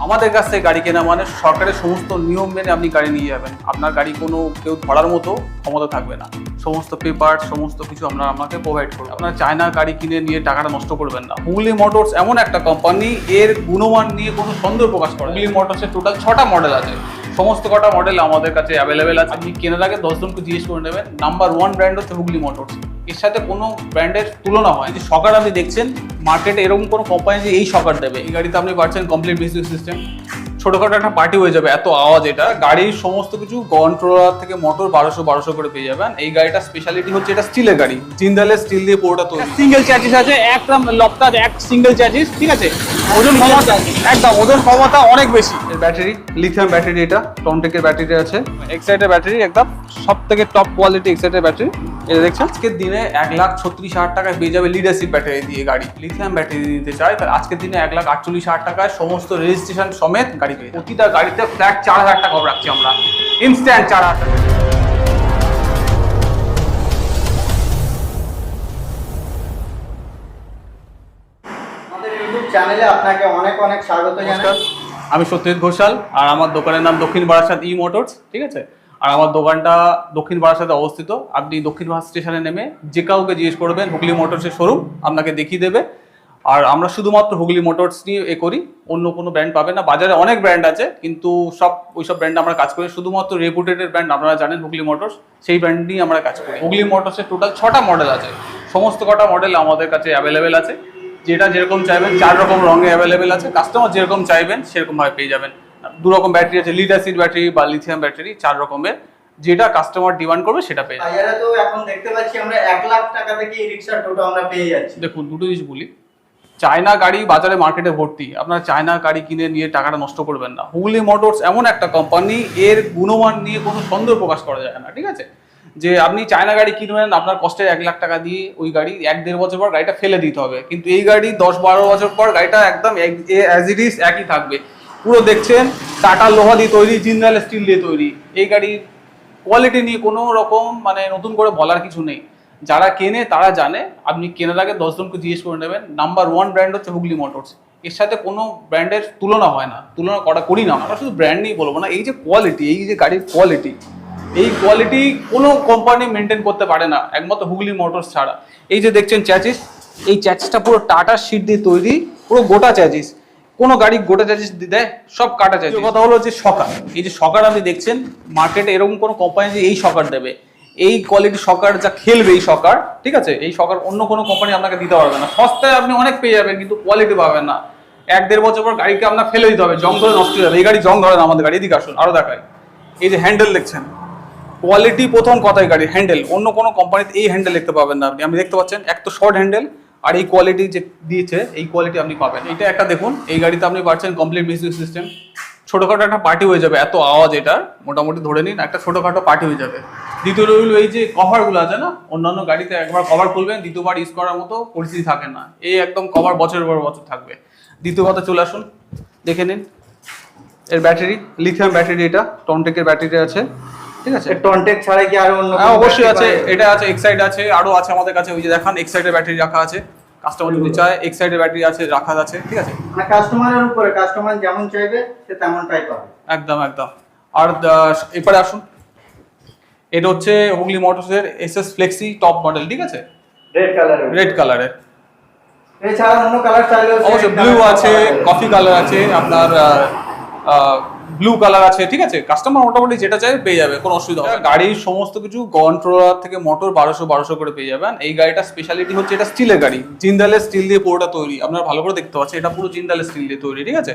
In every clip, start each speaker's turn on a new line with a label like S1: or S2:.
S1: আমাদের কাছ থেকে গাড়ি কেনা মানে সরকারের সমস্ত নিয়ম মেনে আপনি গাড়ি নিয়ে যাবেন। আপনার গাড়ি কোনো কেউ ধরার মতো ক্ষমতা থাকবে না। সমস্ত পেপার সমস্ত কিছু আমরা আপনাকে প্রোভাইড করবো। আপনার চায়না গাড়ি কিনে নিয়ে টাকাটা নষ্ট করবেন না। হুগলি মোটরস এমন একটা কোম্পানি, এর গুণমান নিয়ে কোনো সন্দেহ প্রকাশ করে। হুগলি মোটরসের টোটাল 6টা মডেল আছে। সমস্ত কটা মডেল আমাদের কাছে অ্যাভেলেবেল আছে। আপনি কেনার আগে 10 জনকে জিজ্ঞেস করে নেবেন। নাম্বার 1 ব্র্যান্ড হচ্ছে হুগলি মোটরস। এর সাথে কোনো ব্র্যান্ডের তুলনা হয়। যে শকার আপনি দেখছেন মার্কেটে এরকম কোনো কোম্পানি যে এই শকার দেবে। এই গাড়িতে আপনি পাচ্ছেন কমপ্লিট মিউজিক সিস্টেম। ছোটখাটো একটা পার্টি হয়ে যাবে, এত আওয়াজ। এটা গাড়ির সমস্ত কিছু কন্ট্রোলার থেকে মোটর 1200 করে পেয়ে যাবেন। এই গাড়িটা স্পেশালিটি হচ্ছে এটা স্টিলের গাড়ি, জিন্দালের স্টিল দিয়ে পুরোটা তৈরি।
S2: সিঙ্গেল চ্যাসিস আছে, একদম লকটা এক সিঙ্গেল চ্যাসিস, ঠিক আছে। ওজন ক্ষমতা একদম, ওজন ক্ষমতা অনেক বেশি।
S1: এর ব্যাটারি লিথিয়াম ব্যাটারি, এটা টনটেকের ব্যাটারি আছে।
S2: এক্সাইটের ব্যাটারি একদম সব থেকে টপ কোয়ালিটি এক্সাইটের ব্যাটারি। এটা দেখছেন
S1: আজকের দিনে 1,36,000 টাকায় পেয়ে যাবে লিড অ্যাসিড ব্যাটারি দিয়ে গাড়ি। লিথিয়াম ব্যাটারি দিতে চায় তাহলে আজকের দিনে 1,48,000 টাকায় সমস্ত রেজিস্ট্রেশন সমেত গাড়ি পেয়ে যাবে। প্রতিটা গাড়িতে ফ্ল্যাট 4,000 টাকা রাখছি আমরা, ইনস্ট্যান্ট 4,000 টাকা।
S3: আমাদের ইউটিউব চ্যানেলে আপনাকে অনেক অনেক স্বাগত জানাই।
S1: আমি সত্যজিৎ ঘোষাল, আর আমার দোকানের নাম দক্ষিণ বারাসাত ই মোটরস, ঠিক আছে। আর আমার দোকানটা দক্ষিণ বারাসাতে অবস্থিত। আপনি দক্ষিণ বারাসাত স্টেশনে নেমে যে কাউকে জিজ্ঞেস করবেন হুগলি মোটরসের শোরুম, আপনাকে দেখিয়ে দেবে। আর আমরা শুধুমাত্র হুগলি মোটরস নিয়ে করি, অন্য কোনো ব্র্যান্ড পাবেন না। বাজারে অনেক ব্র্যান্ড আছে, কিন্তু ওইসব ব্র্যান্ড আমরা কাজ করি। শুধুমাত্র রেপুটেটেড ব্র্যান্ড আপনারা জানেন হুগলি মোটরস, সেই ব্র্যান্ড নিয়ে আমরা কাজ করি। হুগলি মোটরসের টোটাল 6টা মডেল আছে। সমস্ত কটা মডেল আমাদের কাছে অ্যাভেলেবেল আছে। যেটা যেরকম চাইবেন, 4 রকম রঙে অ্যাভেলেবেল আছে। কাস্টমার যেরকম চাইবেন সেরকমভাবে পেয়ে যাবেন। 2 রকম ব্যাটারি আছে, লিড অ্যাসিড ব্যাটারি বা লিথিয়াম ব্যাটারি, 4 রকমের। যেটা কাস্টমার ডিমান্ড করবে সেটা পেয়ে যাবেন।
S3: বাজারে তো এখন দেখতে পাচ্ছি আমরা 1 লাখ টাকা থেকে এই রিকশার টোটো আমরা পেয়ে যাচ্ছি।
S1: দেখুন, দুটো জিনিস বলি। চায়না গাড়ি বাজারে মার্কেটে ভর্তি। আপনার চায়না গাড়ি কিনে নিয়ে টাকাটা নষ্ট করবেন না। হুগলি মোটরস এমন একটা কোম্পানি, এর গুণমান নিয়ে কোনো সন্দেহ প্রকাশ করা যায় না, ঠিক আছে। যে আপনি চায়না গাড়ি কিনবেন, আপনার কষ্টের 1 লাখ টাকা দিয়ে ওই গাড়ি 1-1.5 বছর পর গাড়িটা ফেলে দিতে হবে। কিন্তু এই গাড়ি 10-12 বছর পর গাড়িটা একদম অ্যাজ ইট ইজ একই থাকবে। পুরো দেখছেন টাটা লোহা দিয়ে তৈরি, জিন্দাল স্টিল দিয়ে তৈরি। এই গাড়ির কোয়ালিটি নিয়ে কোনো রকম মানে নতুন করে বলার কিছু নেই। যারা কেনে তারা জানে। আপনি কেনার আগে 10 জনকে জিজ্ঞেস করে নেবেন। নাম্বার 1 ব্র্যান্ড হচ্ছে হুগলি মোটরস। এর সাথে কোনো ব্র্যান্ডের তুলনা হয় না, তুলনা করি না। আমরা শুধু ব্র্যান্ড নিয়ে বলবো না, এই যে কোয়ালিটি, এই যে গাড়ির কোয়ালিটি, এই কোয়ালিটি কোনো কোম্পানি মেনটেন করতে পারে না, একমাত্র হুগলি মোটরস ছাড়া। এই যে দেখছেন চ্যাচিস, এই চ্যাচিসটা পুরো টাটা শিট দিয়ে তৈরি, পুরো গোটা চ্যাচিস। কোনো গাড়ি গোটা চ্যাচিস দেয়? সব কাটা চ্যাচিস। কথা হলো যে শকার, এই যে শকার আপনি দেখছেন মার্কেটে এরকম কোনো কোম্পানি যে এই শকার দেবে, এই কোয়ালিটি শকার যা খেলবে এই শকার, ঠিক আছে, এই শকার অন্য কোনো কোম্পানি আপনাকে দিতে পারবে না। সস্তায় আপনি অনেক পেয়ে যাবেন, কিন্তু কোয়ালিটি পাবেন না। 1-1.5 বছর পর গাড়িকে আপনার ফেলে দিতে হবে, জং ধরে নষ্ট হয়ে যাবে। এই গাড়ি জং ধরে না আমাদের গাড়ি। এদিকে আসুন আরো দেখায়। এই যে হ্যান্ডেল দেখছেন, কোয়ালিটি প্রথম কথাই গাড়ির হ্যান্ডেল। অন্য কোনো কোম্পানিতে এই হ্যান্ডেল দেখতে পাবেন না আপনি। আপনি দেখতে পাচ্ছেন এক তো শর্ট হ্যান্ডেল, আর এই কোয়ালিটি যে দিয়েছে এই কোয়ালিটি আপনি পাবেন। এটা একটা দেখুন, এই গাড়িতে আপনি পাচ্ছেন কমপ্লিট মিউজিক সিস্টেম। ছোটখাটো একটা পার্টি হয়ে যাবে, এত আওয়াজ। এটা মোটামুটি ধরে নিন একটা ছোটখাটো পার্টি হয়ে যাবে। দ্বিতীয় রইল এই যে কভারগুলো আছে না, অন্যান্য গাড়িতে একবার কভার খুলবেন দ্বিতীয়বার ইউজ করার মতো পরিস্থিতি থাকে না। এই একদম কভার বছরের পর বছর থাকবে। দ্বিতীয় কথা চলে আসুন, দেখে নিন এর ব্যাটারি, লিথিয়াম ব্যাটারি, এটা টনটেকের ব্যাটারি আছে, ঠিক আছে।
S3: টনটেক ছাড়া কি আর অন্য
S1: হ্যাঁ অবশ্যই আছে, এটা আছে, এক্সাইড আছে, আরো আছে আমাদের কাছে। ওই যে দেখান এক্সাইডের ব্যাটারি রাখা আছে। কাস্টমার যদি চায় এক্সাইডের ব্যাটারি আছে, রাখা আছে, ঠিক আছে।
S3: মানে কাস্টমারের উপরে, কাস্টমার যেমন চাইবে সে তেমনটাই পাবে।
S1: একদম একদম। আর এরপরে আসুন, এটা হচ্ছে হুগলি মোটরসের এসএস ফ্লেক্সি টপ মডেল, ঠিক আছে,
S3: রেড কালারের।
S1: রেড কালারের।
S3: এছাড়া অন্য কালার চাইলেও
S1: অবশ্যই ব্লু আছে, কফি কালার আছে, আপনার ব্লু কালার আছে, ঠিক আছে। কাস্টমার মোটামুটি যেটা চাই পেয়ে যাবে, কোনো অসুবিধা হবে না। গাড়ির সমস্ত কিছু কন্ট্রোলার থেকে মোটর 1200 করে পেয়ে যাবেন। এই গাড়িটা স্পেশালিটি হচ্ছে এটা স্টিলের গাড়ি, জিন্দালের স্টিল দিয়ে পুরোটা তৈরি। আপনারা ভালো করে দেখতে পাচ্ছেন এটা পুরো জিন্দালের স্টিল দিয়ে তৈরি, ঠিক আছে।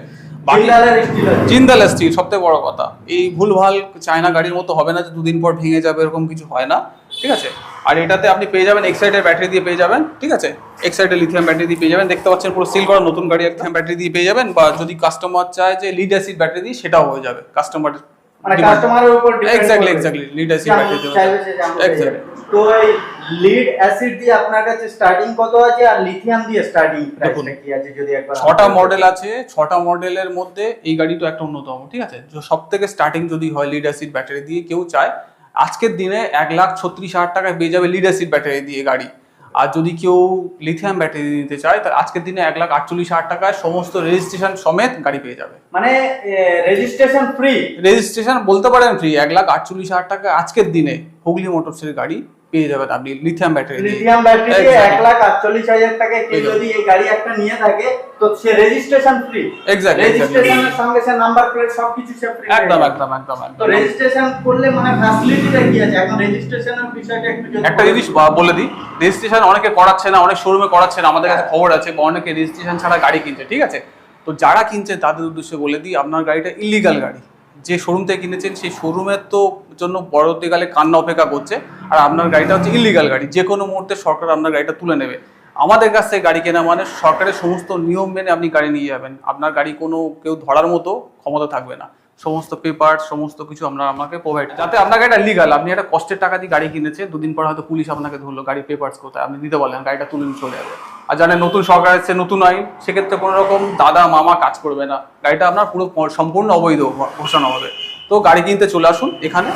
S1: জিন্দালের স্টিল সবথেকে বড় কথা। এই ভুলভাল চায়না গাড়ির মতো হবে না যে 2 দিন পর ভেঙে যাবে, এরকম কিছু হয় না, ঠিক আছে। আর এটাতে আপনি পেয়ে যাবেন এক্সাইডের ব্যাটারি দিয়ে পেয়ে যাবেন, ঠিক আছে। এক্সাইডের লিথিয়াম ব্যাটারি দিয়ে পেয়ে যাবেন। দেখতে পাচ্ছেন পুরো সিল করা নতুন গাড়ি, লিথিয়াম ব্যাটারি দিয়ে পেয়ে যাবেন। বা যদি কাস্টমার চায় যে লিড অ্যাসিড ব্যাটারি দিয়ে, সেটাও হয়ে যাবে কাস্টমার,
S3: মানে কাস্টমারের উপর depend.
S1: Exactly lead acid battery দিয়ে এক্স্যাক্টলি।
S3: তো এই লিড অ্যাসিড দিয়ে আপনার কাছে স্টার্টিং কত আছে আর লিথিয়াম দিয়ে স্টার্টিং প্রাইসটা কি আছে যদি একবার?
S1: 6টা মডেল আছে। 6টা মডেলের মধ্যে এই গাড়িটা একটা অন্যতম, ঠিক আছে। সবথেকে স্টার্টিং যদি হয় লিড অ্যাসিড ব্যাটারি দিয়ে কেউ চায়, আজকের দিনে 1,36,000 টাকায় পেয়ে যাবে লিড অ্যাসিড ব্যাটারি দিয়ে গাড়ি। আর যদি কেউ লিথিয়াম ব্যাটারি নিতে চায় তাহলে আজকের দিনে 1,48,000 টাকায় সমস্ত রেজিস্ট্রেশন সমেত গাড়ি পেয়ে যাবে।
S3: মানে রেজিস্ট্রেশন ফ্রি?
S1: রেজিস্ট্রেশন বলতে পারেন ফ্রি। 1,48,000 টাকা আজকের দিনে হুগলি মোটরসের গাড়ি পেয়ে যাবেন আপনি লিথিয়াম ব্যাটারি।
S3: লিথিয়াম ব্যাটারি 1,48,000 টাকায় কেউ যদি এই গাড়ি একটা নিয়ে থাকে তো সে রেজিস্ট্রেশন ফ্রি।
S1: এক্স্যাক্টলি,
S3: রেজিস্ট্রেশনের সঙ্গে সে নাম্বার প্লেট সবকিছু সে ফ্রি।
S1: একদম।
S3: তো রেজিস্ট্রেশন করলে মানে ফ্যাসিলিটিটা কি আছে এখন রেজিস্ট্রেশনের বিষয়টা একটু যদি
S1: একটা জিনিস বলে দিই, রেজিস্ট্রেশন অনেকে করাচ্ছে না, অনেক শোরুমে করাচ্ছে না, আমাদের কাছে খবর আছে, বা অনেকে রেজিস্ট্রেশন ছাড়া গাড়ি কিনছে, ঠিক আছে? তো যারা কিনছে তাদের উদ্দেশ্যে বলে দিই, আপনার গাড়িটা ইলিগাল গাড়ি। যে শোরুম থেকে কিনেছেন সেই শোরুমের তো জন্য পরবর্তীকালে কান্না অপেক্ষা করছে, আর আপনার গাড়িটা হচ্ছে ইলিগাল গাড়ি। যে কোনো মুহূর্তে সরকার আপনার গাড়িটা তুলে নেবে। আমাদের কাছ থেকে গাড়ি কেনা মানে সরকারের সমস্ত নিয়ম মেনে আপনি গাড়ি নিয়ে যাবেন। আপনার গাড়ি কোনো কেউ ধরার মতো ক্ষমতা থাকবে না। সমস্ত পেপার সমস্ত কিছু আমরা আমাকে প্রোভাইড, যাতে আপনার গাড়িটা লিগাল। আপনি একটা কষ্টের টাকা দিয়ে গাড়ি কিনেছে, দুদিন পর হয়তো পুলিশ আপনাকে ধরলো, গাড়ি পেপারস কোথায়, আপনি দিতে বললেন, গাড়িটা তুলে নিয়ে চলে যাবে। আর জানেন নতুন সরকার এসেছে, নতুন আইন, সেক্ষেত্রে কোনো রকম দাদা মামা কাজ করবে না, গাড়িটা আপনার পুরো সম্পূর্ণ অবৈধ ঘোষণা হবে। তো গাড়ি কিনতে চলে আসুন এখানে,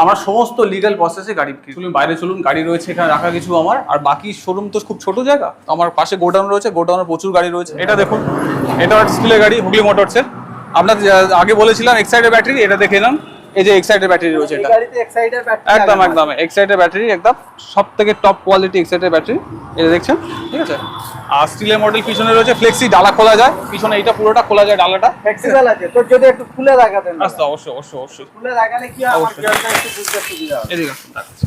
S1: আমরা সমস্ত লিগাল প্রসেসে গাড়ি চলুন, বাইরে চলুন, গাড়ি রয়েছে এখানে রাখা কিছু আমার। আর বাকি শোরুম তো খুব ছোট জায়গা, আমার পাশে গোডাউন রয়েছে, গোডাউনে প্রচুর গাড়ি রয়েছে। এটা দেখুন, এটা স্টিলের গাড়ি, হুগলি মোটরসের। আপনার আগে বলেছিলাম এক্সাইটেড ব্যাটারি, এটা দেখে নাম, এই যে এক্সাইটেড ব্যাটারি রয়েছে, এটা
S3: গাড়িতে এক্সাইটেড ব্যাটারি
S1: একদম এক্সাইটেড ব্যাটারি, একদম সব থেকে টপ কোয়ালিটি এক্সাইটেড ব্যাটারি, এটা দেখছেন, ঠিক আছে? আর স্টিলের মডেল, পিছনে রয়েছে ফ্লেক্সি, ডালা খোলা যায়, পিছনে এইটা পুরোটা খোলা যায়, ডালাটা
S3: ফ্লেক্সিবল আছে। তো যদি একটু খুলে দেখাতেন।
S1: আচ্ছা, অবশ্যই
S3: খুলে দেখালে কি হয়, আমার ভিউয়ারটা একটু বুঝতে সুবিধা হবে।
S1: এদিকে আসুন, দেখাচ্ছি।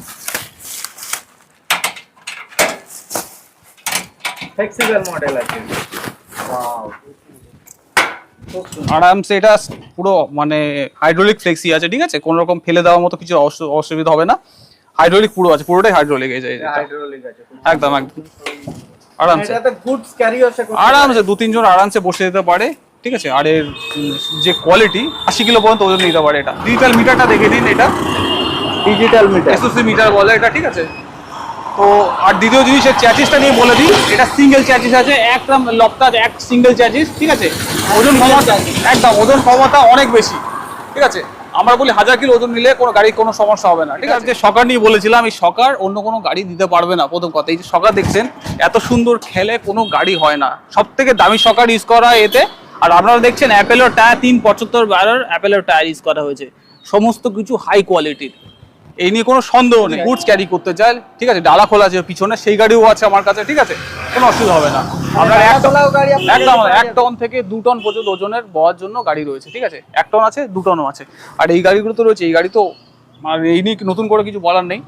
S3: ফ্লেক্সিবল মডেল আছে। ওয়াও,
S1: আরামসে এটা পুরো মানে হাইড্রোলিক ফ্লেক্সি আছে, ঠিক আছে? কোনো রকম ফেলে দেওয়ার মতো কিছু অসুবিধা হবে না। হাইড্রোলিক পুরো আছে, পুরোটাই হাইড্রোলিক, এই যে
S3: হাইড্রোলিক আছে
S1: একদম আরামসে।
S3: এটাতে গুডস ক্যারিও সে
S1: আরামসে 2-3 জন আরামসে বসে যেতে পারে, ঠিক আছে? আর এর যে কোয়ালিটি, 80 কিলো পর্যন্ত ওজন নিতে পারে এটা। ডিজিটাল মিটারটা দেখে দিন, এটা
S3: ডিজিটাল মিটার,
S1: এসওসি মিটার বলে এটা, ঠিক আছে? তো আর দ্বিতীয় জিনিসের চ্যাচিসটা নিয়ে বলে দিই, এটা সিঙ্গেল চ্যাচিস আছে, একটা লকটা এক সিঙ্গেল চ্যাচিস, ঠিক আছে? ওজন ক্ষমতা একদম, ওজন ক্ষমতা অনেক বেশি, ঠিক আছে? আমরা বলি 1000 কিলো ওজন নিলে কোনো গাড়ির কোনো সমস্যা হবে না, ঠিক আছে? যে সকার নিয়ে বলেছিলাম, এই সকার অন্য কোনো গাড়ি দিতে পারবে না। প্রথম কথা, এই যে সকার দেখছেন এত সুন্দর খেলে কোনো গাড়ি হয় না, সব থেকে দামি সকার ইউজ করা এতে। আর আপনারা দেখছেন অ্যাপেলের টায়ার 375 অ্যাপেলের টায়ার ইউজ করা হয়েছে, সমস্ত কিছু হাই কোয়ালিটির, এই নিয়ে কোনো সন্দেহ নেই। গুডস ক্যারি করতে চাই, ঠিক আছে? ডালা খোলা আছে পিছনে, সেই গাড়িও আছে আমার কাছে, ঠিক আছে? কোনো অসুবিধা হবে না। আপনার একদম 1 টন থেকে 2 টন পর্যন্ত ওজনের বওয়ার জন্য গাড়ি রয়েছে, ঠিক আছে? 1 টন আছে, 2 টনও আছে। আর এই গাড়িগুলো তো রয়েছে, এই গাড়ি তো মানে এই নিয়ে নতুন করে কিছু বলার নেই,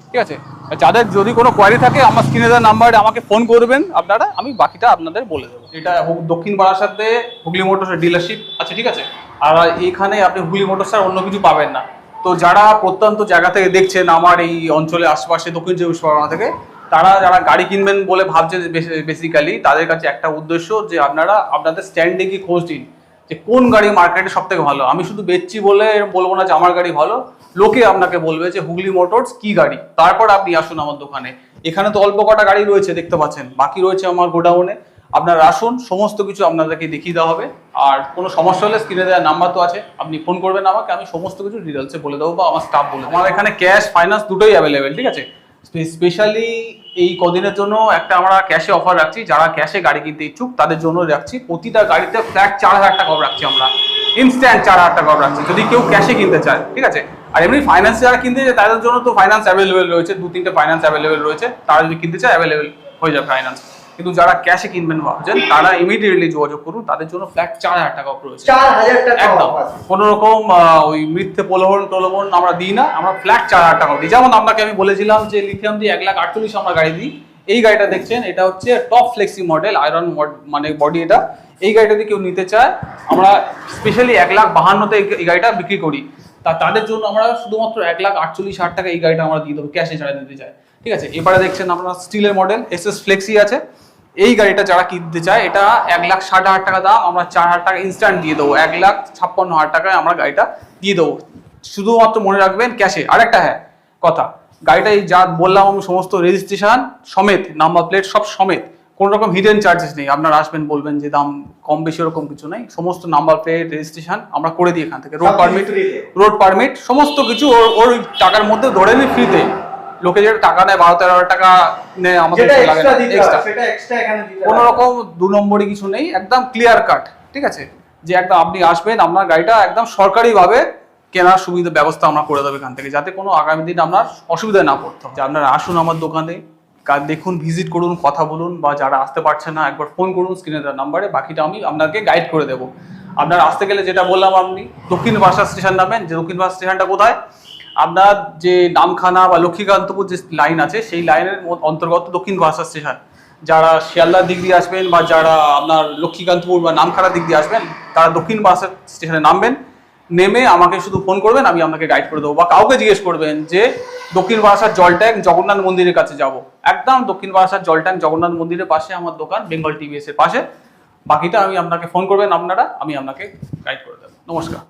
S1: ঠিক আছে? যাদের যদি কোনো কোয়ারি থাকে আমার স্ক্রিনে দেওয়া নাম্বারে আমাকে ফোন করবেন আপনারা, আমি বাকিটা আপনাদের বলে দেবো। এটা দক্ষিণ বারাসাতে হুগলি মোটরসের ডিলারশিপ আছে, ঠিক আছে? আর এইখানে আপনি হুগলি মোটরস আর অন্য কিছু পাবেন না। তো যারা প্রত্যন্ত জায়গা থেকে দেখছেন আমার এই অঞ্চলের আশেপাশে, দক্ষিণ চব্বিশ পরগনা থেকে, তারা যারা গাড়ি কিনবেন বলে ভাবছে, বেসিক্যালি তাদের কাছে একটা উদ্দেশ্য যে আপনারা আপনাদের স্ট্যান্ডে গিয়ে খোঁজ দিন যে কোন গাড়ি মার্কেটে সব থেকে ভালো। আমি শুধু বেচছি বলে বলবো না যে আমার গাড়ি ভালো, লোকে আপনাকে বলবে যে হুগলি মোটরস কি গাড়ি, তারপর আপনি আসুন আমার দোকানে। এখানে তো অল্প কটা গাড়ি রয়েছে দেখতে পাচ্ছেন, বাকি রয়েছে আমার গোডাউনে। আপনারা আসুন, সমস্ত কিছু আপনাদেরকে দেখিয়ে দেওয়া হবে। আর কোনো সমস্যা হলে স্ক্রিনে দেওয়ার নাম্বার তো আছে, আপনি ফোন করবেন আমাকে, আমি সমস্ত কিছু ডিটেলসে বলে দেবো, বা আমার স্টাফ বলে দেবো। আমার এখানে ক্যাশ ফাইন্যান্স দুটোই অ্যাভেলেবেল, ঠিক আছে? স্পেশালি এই কদিনের জন্য একটা আমরা ক্যাশে অফার রাখছি, যারা ক্যাশে গাড়ি কিনতে ইচ্ছুক তাদের জন্য রাখছি। প্রতিটা গাড়িতে ফ্ল্যাট 4000 টাকা অফ রাখছি আমরা, ইনস্ট্যান্ট 4000 টাকা অফ রাখছি যদি কেউ ক্যাশে কিনতে চায়, ঠিক আছে? আর এমনি ফাইন্যান্স যারা কিনতে চায় তাদের জন্য তো ফাইন্যান্স অ্যাভেলেবেল রয়েছে, 2-3টে ফাইন্যান্স অ্যাভেলেবেল রয়েছে, তারা যদি কিনতে চায় অ্যাভেলেবেল হয়ে যাবে ফাইন্যান্স। কিন্তু যারা ক্যাশে কিনবেন ভাবছেন তারা ইমিডিয়েটলি যোগাযোগ করুন, তাদের জন্য ফ্ল্যাট 4000 টাকা অফ রয়েছে।
S3: 4000 টাকা
S1: একদম, কোনো রকম ওই মিথ্যে প্রলোভন আমরা দিই না, আমরা ফ্ল্যাট 4000 টাকা দিই। যেমন আপনাকে আমি বলেছিলাম যে লিথিয়াম দিয়ে 1,48,000 আমরা গাড়ি দিই। এই গাড়িটা দেখছেন, এটা হচ্ছে টপ ফ্লেক্সি মডেল, আয়রন মানে বডি এটা। এই গাড়িটা যদি কেউ নিতে চায়, আমরা স্পেশালি 1,52,000-তে এই গাড়িটা বিক্রি করি। তাদের জন্য আমরা শুধুমাত্র 1,48,000 টাকা এই গাড়িটা আমরা দিয়ে দেবো, ক্যাশে যারা নিতে চায়, ঠিক আছে? এবারে দেখছেন আপনারা স্টিলের মডেল এসএস ফ্লেক্সি আছে। এই গাড়িটা যারা কিনতে চায়, এটা 1,60,000 টাকা দাম, আমরা 4,000 টাকা ইনস্ট্যান্ট দিয়ে দেবো, 1,56,000 টাকায় আমরা গাড়িটা দিয়ে দেবো। শুধুমাত্র মনে রাখবেন ক্যাশে। আরেকটা হ্যাঁ কথা, গাড়িটাই যা বললাম আমি সমস্ত রেজিস্ট্রেশন সমেত, নাম্বার প্লেট সব সমেত, কোনো রকম হিডেন চার্জেস নেই। আপনারা আসবেন বলবেন যে দাম কম বেশি ওরকম কিছু নেই, সমস্ত নাম্বার প্লেট রেজিস্ট্রেশন আমরা করে দিই এখান থেকে। রোড পারমিট সমস্ত কিছু ওর টাকার মধ্যে ধরে নিই ফ্রিতে, লোকে যেটা টাকা নেয় 12-13 টাকা নেয়, আমাদের
S3: যেটা
S1: লাগে
S3: এক্সট্রা
S1: না,
S3: দিতে
S1: extra।
S3: হয় সেটা এক্সট্রা এখানে দিতে
S1: কোনো
S3: হয়।
S1: রকম 2 নম্বরই কিছু নেই, একদম ক্লিয়ার কাট, ঠিক আছে, যে একদম আপনি আসবেন, আপনার গাড়িটা একদম সরকারিভাবে কেনার সুবিধা ব্যবস্থা আমরা করে দেবো এখান থেকে, যাতে কোনো আগামী দিন আপনার অসুবিধায় না পড়তে হয়। যে আপনারা আসুন আমার দোকানে, দেখুন, ভিজিট করুন, কথা বলুন, বা যারা আসতে পারছেন না একবার ফোন করুন স্ক্রিনে দেওয়া নাম্বারে, বাকিটা আমি আপনাকে গাইড করে দেবো। আপনার আসতে গেলে যেটা বললাম, আপনি দক্ষিণ বাসা স্টেশন নামেন। যে দক্ষিণ বাসা স্টেশনটা কোথায়, আপনার যে নামখানা বা লক্ষ্মীকান্তপুর যে লাইন আছে সেই লাইনের অন্তর্গত দক্ষিণ বাসা স্টেশন। যারা শিয়ালদার দিক দিয়ে আসবেন বা যারা আপনার লক্ষ্মীকান্তপুর বা নামখানার দিক দিয়ে আসবেন, তারা দক্ষিণ বাসা স্টেশনে নামবেন, নেমে আমাকে শুধু ফোন করবেন, আমি আপনাকে গাইড করে দেবো। বা কাউকে জিজ্ঞেস করবেন যে দক্ষিণ বারাসাত জল ট্যাঙ্ক জগন্নাথ মন্দিরের কাছে যাব, একদম দক্ষিণ বারাসাত জল ট্যাঙ্ক জগন্নাথ মন্দিরের পাশে আমার দোকান, বেঙ্গল টিভিএস এর পাশে। বাকিটা আমি আপনাকে ফোন করবেন আপনারা, আমি আপনাকে গাইড করে দেবো। নমস্কার।